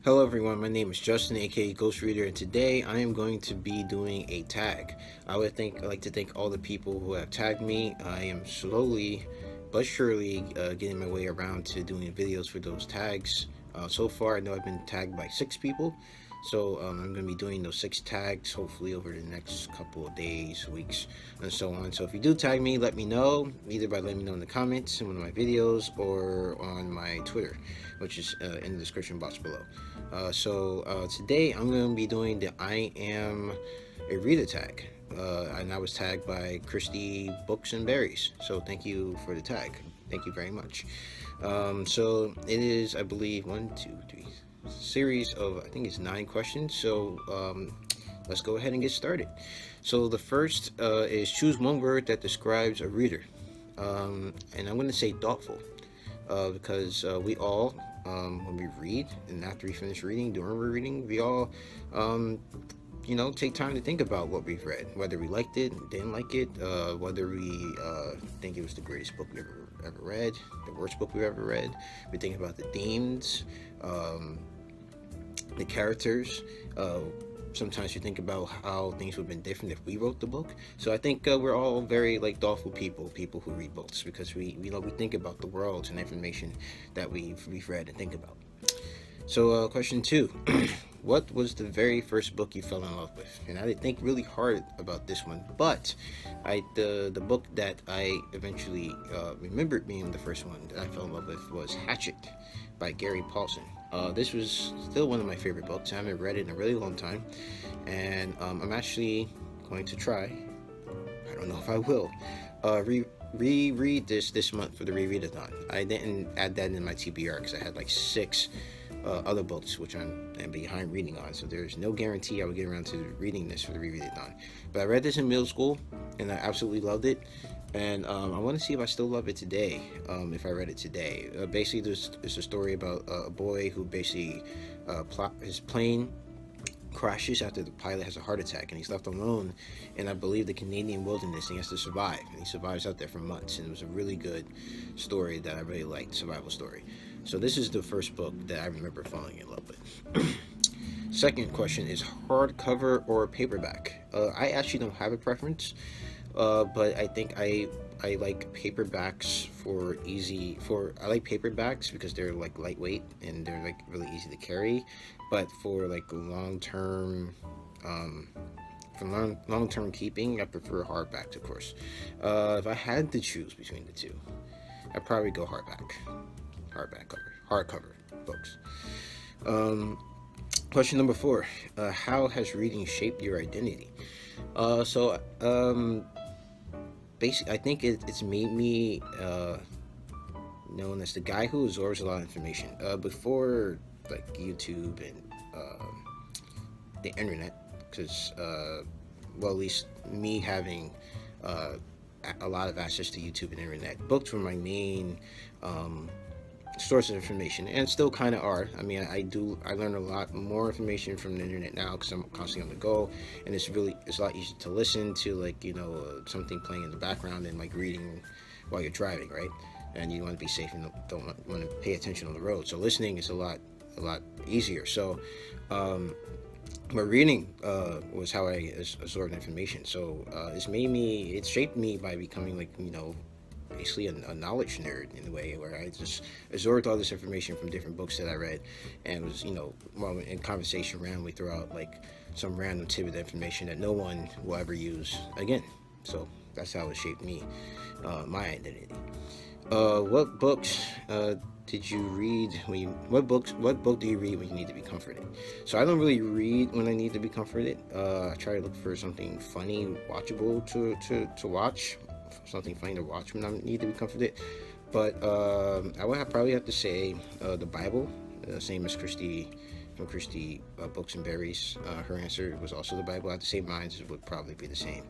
Hello everyone, my name is Justin, aka Ghost Reader, and today I am going to be doing a tag. I'd like to thank all the people who have tagged me. I am slowly but surely getting my way around to doing videos for those tags. So far, I know I've been tagged by 6 people, so I'm going to be doing those 6 tags hopefully over the next couple of days, weeks, and so on. So if you do tag me, let me know, either by letting me know in the comments in one of my videos or on my Twitter, which is in the description box below. Today I'm going to be doing the I Am a Reader tag. And I was tagged by Chrissy BooksandBerries. So thank you for the tag. Thank you very much. So it is, I believe, 1, 2, 3 series of, I think it's 9 questions. So let's go ahead and get started. So the first is choose one word that describes a reader. And I'm going to say thoughtful. Because we all, when we read, and after we finish reading, during we're reading, we all, take time to think about what we've read, whether we liked it, didn't like it, whether we think it was the greatest book we ever read, the worst book we've ever read. We think about the themes, the characters. Sometimes you think about how things would have been different if we wrote the book. So I think we're all very thoughtful people who read books, because we think about the world and information that we've read and think about. So question 2, what was the very first book you fell in love with? And I did think really hard about this one, but the book that I eventually remembered being the first one that I fell in love with was Hatchet by Gary Paulson. This was still one of my favorite books. I haven't read it in a really long time, and I'm actually going to try, I don't know if I will, reread this month for the rereadathon. I didn't add that in my TBR because I had 6 other books which I'm behind reading on, so there's no guarantee I would get around to reading this for the rereadathon. But I read this in middle school and I absolutely loved it, and I want to see if I still love it today, if I read it today. Basically, there's a story about a boy who basically his plane crashes after the pilot has a heart attack, and he's left alone in, I believe, the Canadian wilderness, and he has to survive, and he survives out there for months. And it was a really good story that I really liked, survival story. So this is the first book that I remember falling in love with. Second question is hardcover or paperback. I actually don't have a preference, but I think I like paperbacks I like paperbacks because they're lightweight and they're really easy to carry. But for long-term long-term keeping, I prefer hardbacks, of course. If I had to choose between the two, I'd probably go hardcover books. Question number 4, how has reading shaped your identity? Basically, I think it's made me known as the guy who absorbs a lot of information. Before YouTube and the internet, because at least me having a lot of access to YouTube and internet, books were my main source of information, and still kind of are. I mean, I learn a lot more information from the internet now because I'm constantly on the go, and it's a lot easier to listen to something playing in the background than reading while you're driving, right? And you want to be safe and don't want to pay attention on the road, so listening is a lot easier. So but reading was how I absorbed information. So it shaped me by becoming basically a knowledge nerd in a way, where I just absorbed all this information from different books that I read, and was while in conversation randomly throw out some random tidbit of information that no one will ever use again. So that's how it shaped me, my identity. What books did you read what book do you read when you need to be comforted? So I don't really read when I need to be comforted. I try to look for something funny, watchable to watch, something funny to watch when I need to be comforted. But I would probably have to say the Bible, same as Christy from Chrissy BooksandBerries. Her answer was also the Bible. I have to say mine would probably be the same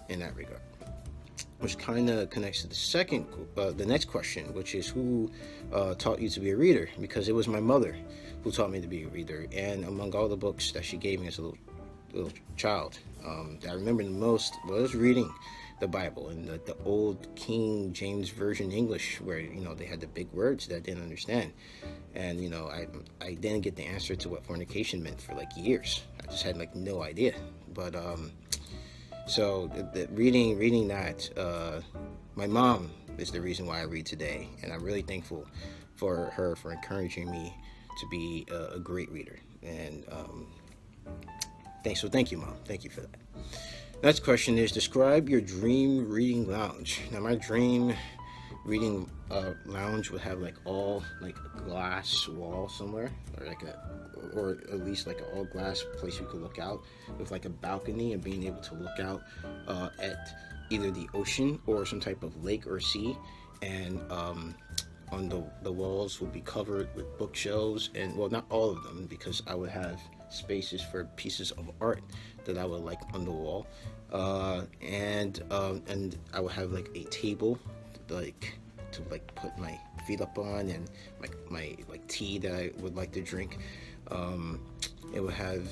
in that regard, which kind of connects to the next question, which is who taught you to be a reader? Because it was my mother who taught me to be a reader, and among all the books that she gave me as a little child, that I remember the most was reading the Bible and the old King James Version English, where they had the big words that I didn't understand. And I didn't get the answer to what fornication meant for like years. I just had like no idea. But so reading that, my mom is the reason why I read today, and I'm really thankful for her for encouraging me to be a great reader. And thank you, Mom. Thank you for that. Next question is, describe your dream reading lounge. Now, my dream reading lounge would have like all like a glass wall somewhere, or at least like an all glass place you could look out with like a balcony, and being able to look out at either the ocean or some type of lake or sea. And on the walls would be covered with bookshelves, and well, not all of them, because I would have spaces for pieces of art that I would like on the wall, and I would have like a table like to like put my feet up on, and my like tea that I would like to drink. It would have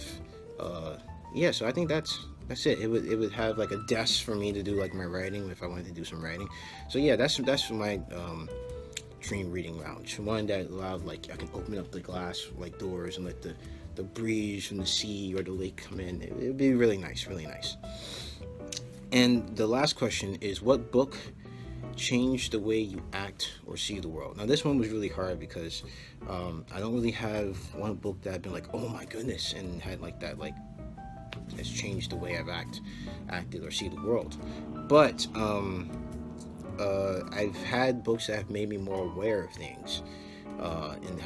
so I think that's it. It would have like a desk for me to do like my writing if I wanted to do some writing. So yeah, that's my dream reading lounge. One that allowed like I can open up the glass like doors and let the breeze from the sea or the lake come in. It would be really nice, really nice. And the last question is, what book changed the way you act or see the world? Now, this one was really hard because I don't really have one book that I've been like, oh my goodness, and had like that, like, has changed the way I've acted or see the world. But I've had books that have made me more aware of things, and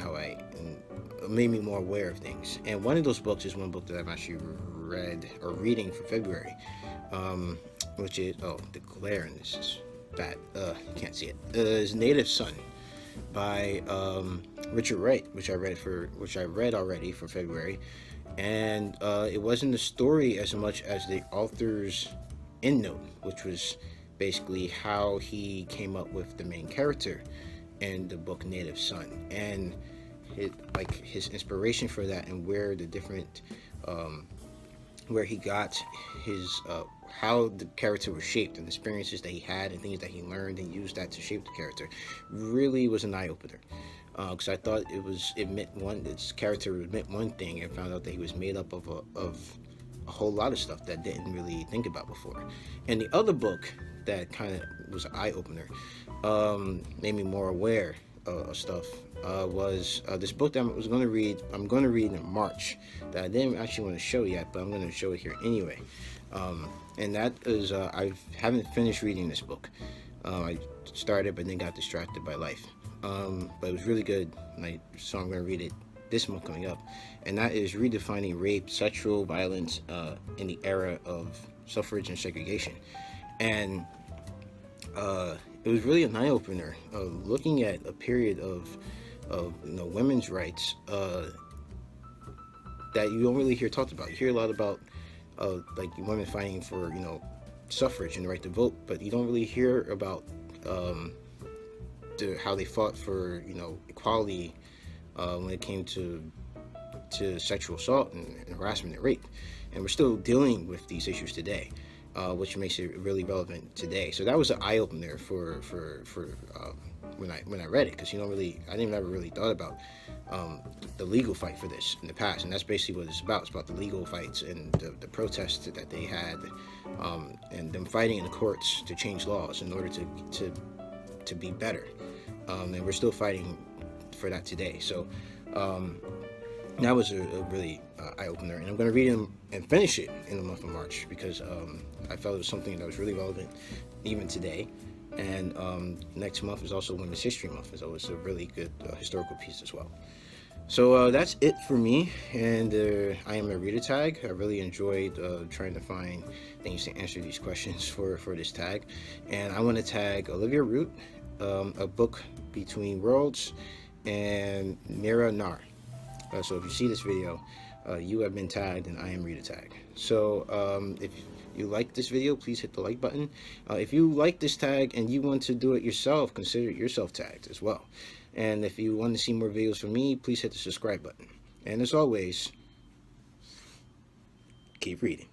made me more aware of things. And one of those books is one book that I've actually read or reading for February, which is the glare in this is bad. You can't see it. Is Native Son by Richard Wright, which I read already for February. And it wasn't the story as much as the author's endnote, which was basically how he came up with the main character in the book Native Son, and his inspiration for that, and where the different where he got his how the character was shaped, and experiences that he had and things that he learned and used that to shape the character, really was an eye-opener. Because I thought its character meant one thing, and found out that he was made up of a whole lot of stuff that I didn't really think about before. And the other book that kind of was an eye-opener, made me more aware of stuff, was this book that I'm going to read in March, that I didn't actually want to show yet, but I'm going to show it here anyway. And that is, I haven't finished reading this book. I started but then got distracted by life. But it was really good, so I'm going to read it this month coming up. And that is Redefining Rape, Sexual Violence in the Era of Suffrage and Segregation. And it was really an eye-opener, looking at a period of women's rights that you don't really hear talked about. You hear a lot about like women fighting for suffrage and the right to vote, but you don't really hear about how they fought for equality when it came to sexual assault and harassment and rape. And we're still dealing with these issues today, which makes it really relevant today. So that was an eye-opener for when I read it, because I didn't ever really thought about the legal fight for this in the past, and that's basically what it's about. It's about the legal fights and the protests that they had, and them fighting in the courts to change laws in order to be better. And we're still fighting for that today. So that was a really eye-opener, and I'm going to read it and finish it in the month of March, because I felt it was something that was really relevant even today. And next month is also Women's History Month, so it's a really good historical piece as well. So that's it for me, and I am a reader tag. I really enjoyed trying to find things to answer these questions for this tag, and I want to tag Olivia Root, A Book Between Worlds, and Meera Neir. So if you see this video, you have been tagged, and I am reader tag. So if you like this video, please hit the like button. If you like this tag and you want to do it yourself, consider yourself tagged as well. And if you want to see more videos from me, please hit the subscribe button. And as always, keep reading.